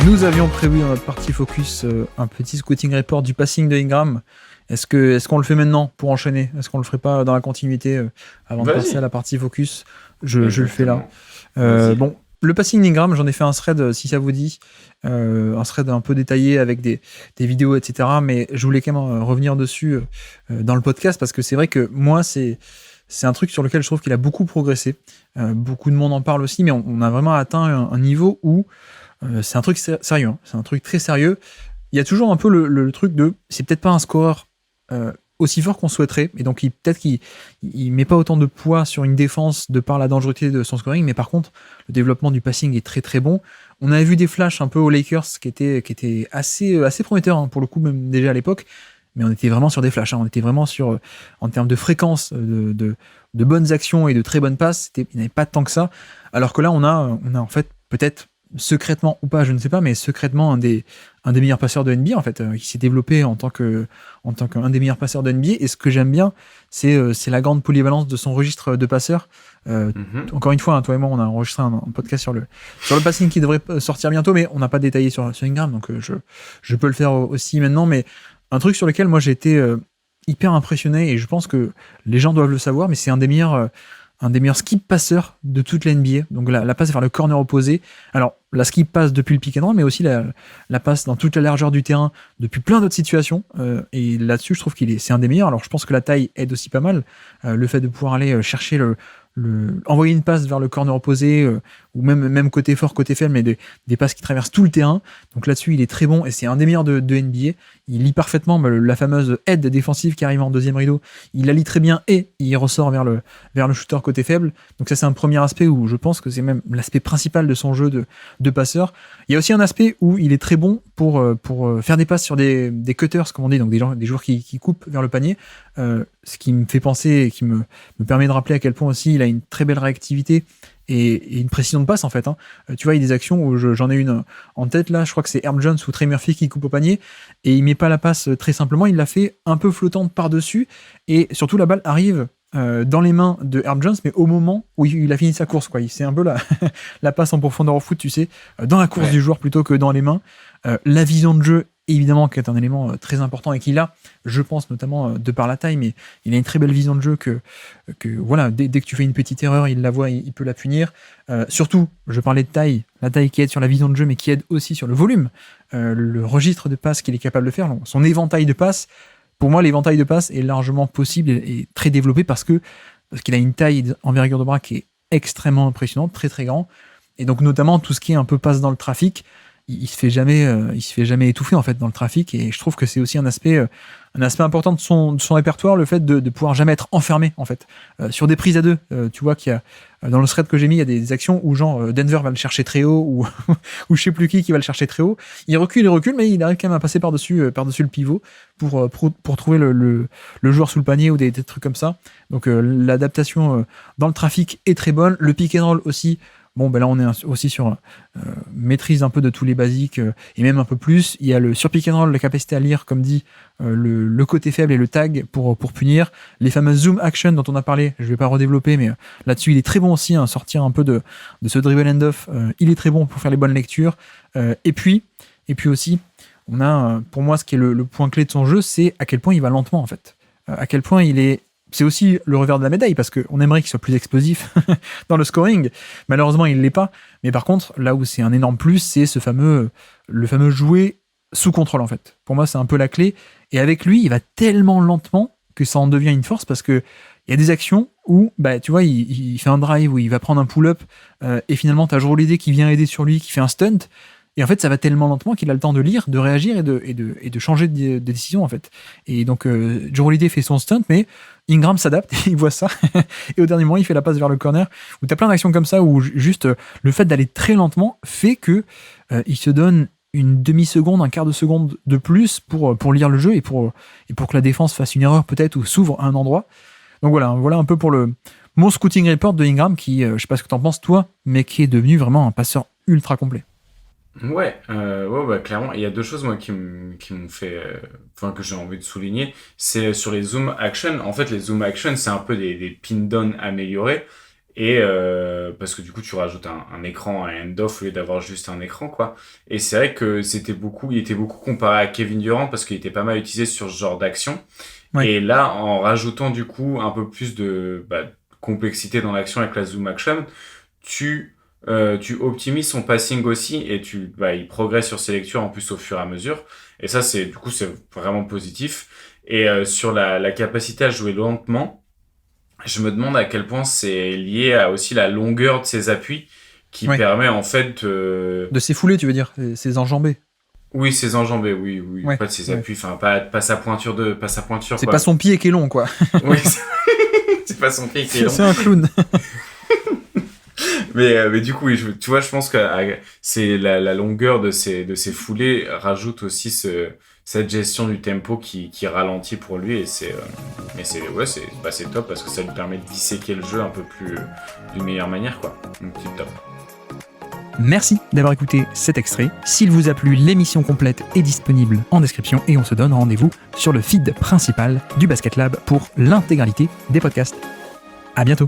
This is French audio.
Nous avions prévu dans notre partie focus un petit scouting report du passing de Ingram. Est-ce qu'on le fait maintenant pour enchaîner? Est-ce qu'on le ferait pas dans la continuité avant de passer à la partie focus? Je le fais là. Bon, le passing d'Ingram, j'en ai fait un thread si ça vous dit, un thread un peu détaillé avec des vidéos, etc. Mais je voulais quand même revenir dessus dans le podcast parce que c'est vrai que moi, c'est un truc sur lequel je trouve qu'il a beaucoup progressé. Beaucoup de monde en parle aussi, mais on a vraiment atteint un niveau où c'est un truc sérieux, hein. C'est un truc très sérieux. Il y a toujours un peu le truc de c'est peut-être pas un scoreur aussi fort qu'on souhaiterait, et donc peut-être qu'il met pas autant de poids sur une défense de par la dangerosité de son scoring, mais par contre le développement du passing est très très bon. On avait vu des flashs un peu aux Lakers qui étaient assez prometteurs, hein, pour le coup, même déjà à l'époque, mais on était vraiment sur des flashs, hein. On était vraiment sur, en termes de fréquence de bonnes actions et de très bonnes passes, il n'y avait pas tant que ça, alors que là on a en fait peut-être secrètement ou pas, je ne sais pas, mais secrètement un des meilleurs passeurs de NBA en fait, qui s'est développé en tant qu'un des meilleurs passeurs de NBA. Et ce que j'aime bien, c'est la grande polyvalence de son registre de passeurs. Encore une fois, hein, toi et moi, on a enregistré un podcast sur le passing qui devrait sortir bientôt, mais on n'a pas détaillé sur Ingram, donc je peux le faire aussi maintenant. Mais un truc sur lequel moi j'ai été hyper impressionné, et je pense que les gens doivent le savoir, mais c'est un des meilleurs skip passeurs de toute la NBA. Donc la passe vers le corner opposé. Alors la skip passe depuis le pick and roll, mais aussi la passe dans toute la largeur du terrain depuis plein d'autres situations. Et là-dessus, je trouve c'est un des meilleurs. Alors je pense que la taille aide aussi pas mal. Le fait de pouvoir aller chercher envoyer une passe vers le corner opposé, ou même côté fort, côté faible, mais des passes qui traversent tout le terrain. Donc là-dessus, il est très bon, et c'est un des meilleurs de NBA. Il lit parfaitement la fameuse aide défensive qui arrive en deuxième rideau. Il la lit très bien, et il ressort vers le shooter côté faible. Donc ça, c'est un premier aspect où je pense que c'est même l'aspect principal de son jeu de passeur. Il y a aussi un aspect où il est très bon pour faire des passes sur des cutters, comme on dit, donc des joueurs qui coupent vers le panier. Ce qui me fait penser et qui me permet de rappeler à quel point aussi il a une très belle réactivité et une précision de passe en fait, hein. Tu vois, il y a des actions où j'en ai une en tête là, je crois que c'est Herb Jones ou Trey Murphy qui coupe au panier, et il met pas la passe très simplement, il la fait un peu flottante par-dessus, et surtout la balle arrive dans les mains de Herb Jones, mais au moment où il a fini sa course, quoi. C'est un peu la passe en profondeur au foot, tu sais, dans la course du joueur plutôt que dans les mains. La vision de jeu, évidemment, qui est un élément très important, et qu'il a, je pense, notamment de par la taille, mais il a une très belle vision de jeu que voilà, dès que tu fais une petite erreur, il la voit, il peut la punir. Surtout, je parlais de taille, la taille qui aide sur la vision de jeu, mais qui aide aussi sur le volume, le registre de passes qu'il est capable de faire, son éventail de passes. Pour moi, l'éventail de passes est largement possible et très développé parce qu'il a une taille envergure de bras qui est extrêmement impressionnante, très très grand. Et donc notamment tout ce qui est un peu passe dans le trafic, il se fait jamais étouffer en fait dans le trafic, et je trouve que c'est aussi un aspect important de son répertoire, le fait de pouvoir jamais être enfermé en fait sur des prises à deux. Tu vois qu'il y a dans le thread que j'ai mis, il y a des actions où genre Denver va le chercher très haut, ou ou je sais plus qui va le chercher très haut. Il recule, mais il arrive quand même à passer par-dessus le pivot pour trouver le joueur sous le panier, ou des trucs comme ça. Donc l'adaptation dans le trafic est très bonne. Le pick and roll aussi. Bon, ben là, on est aussi sur maîtrise un peu de tous les basiques, et même un peu plus. Il y a sur pick and roll la capacité à lire, comme dit, le côté faible et le tag pour punir. Les fameuses zoom action dont on a parlé, je vais pas redévelopper, mais là-dessus, il est très bon aussi, hein, sortir un peu de ce dribble and off. Il est très bon pour faire les bonnes lectures. Et puis aussi, on a, pour moi, ce qui est le point clé de son jeu, c'est à quel point il va lentement, en fait. À quel point c'est aussi le revers de la médaille, parce qu'on aimerait qu'il soit plus explosif dans le scoring. Malheureusement, il ne l'est pas. Mais par contre, là où c'est un énorme plus, c'est le fameux jouer sous contrôle, en fait. Pour moi, c'est un peu la clé. Et avec lui, il va tellement lentement que ça en devient une force, parce que il y a des actions où, bah, tu vois, il fait un drive, où il va prendre un pull-up, et finalement, tu as Jrue Holiday qui vient aider sur lui, qui fait un stunt. Et en fait, ça va tellement lentement qu'il a le temps de lire, de réagir et de changer de décision, en fait. Et donc, Jrue Holiday fait son stunt, mais Ingram s'adapte, il voit ça, et au dernier moment, il fait la passe vers le corner, où tu as plein d'actions comme ça, où juste le fait d'aller très lentement fait que il se donne une demi-seconde, un quart de seconde de plus pour lire le jeu, et pour que la défense fasse une erreur peut-être, ou s'ouvre à un endroit. Donc voilà un peu pour mon scouting report de Ingram, qui, je sais pas ce que t'en penses toi, mais qui est devenu vraiment un passeur ultra complet. Ouais, bah, clairement, il y a deux choses moi qui m'ont fait, enfin que j'ai envie de souligner, c'est sur les zoom action. En fait, les zoom action, c'est un peu des pin down améliorés, Et parce que du coup, tu rajoutes un écran, un hand-off au lieu d'avoir juste un écran, quoi. Et c'est vrai que il était beaucoup comparé à Kevin Durant parce qu'il était pas mal utilisé sur ce genre d'action. Ouais. Et là, en rajoutant du coup un peu plus de complexité dans l'action avec la zoom action, tu optimises son passing aussi et il progresse sur ses lectures en plus au fur et à mesure. Et ça, c'est vraiment positif. Et sur la capacité à jouer lentement, je me demande à quel point c'est lié à aussi la longueur de ses appuis qui permet en fait de s'effouler, tu veux dire, ses enjambées. Oui, ses enjambées, oui. Ouais, Pas de ses appuis, enfin pas sa pointure c'est quoi. pas son pied qui est long, quoi. Oui, c'est pas son pied qui est long. C'est un clown. mais du coup, oui, tu vois, je pense que c'est la longueur de ses foulées rajoute aussi cette gestion du tempo qui ralentit pour lui et c'est top parce que ça lui permet de disséquer le jeu un peu plus d'une meilleure manière, quoi. Donc c'est top. Merci d'avoir écouté cet extrait. S'il vous a plu, l'émission complète est disponible en description et on se donne rendez-vous sur le feed principal du Basket Lab pour l'intégralité des podcasts. À bientôt.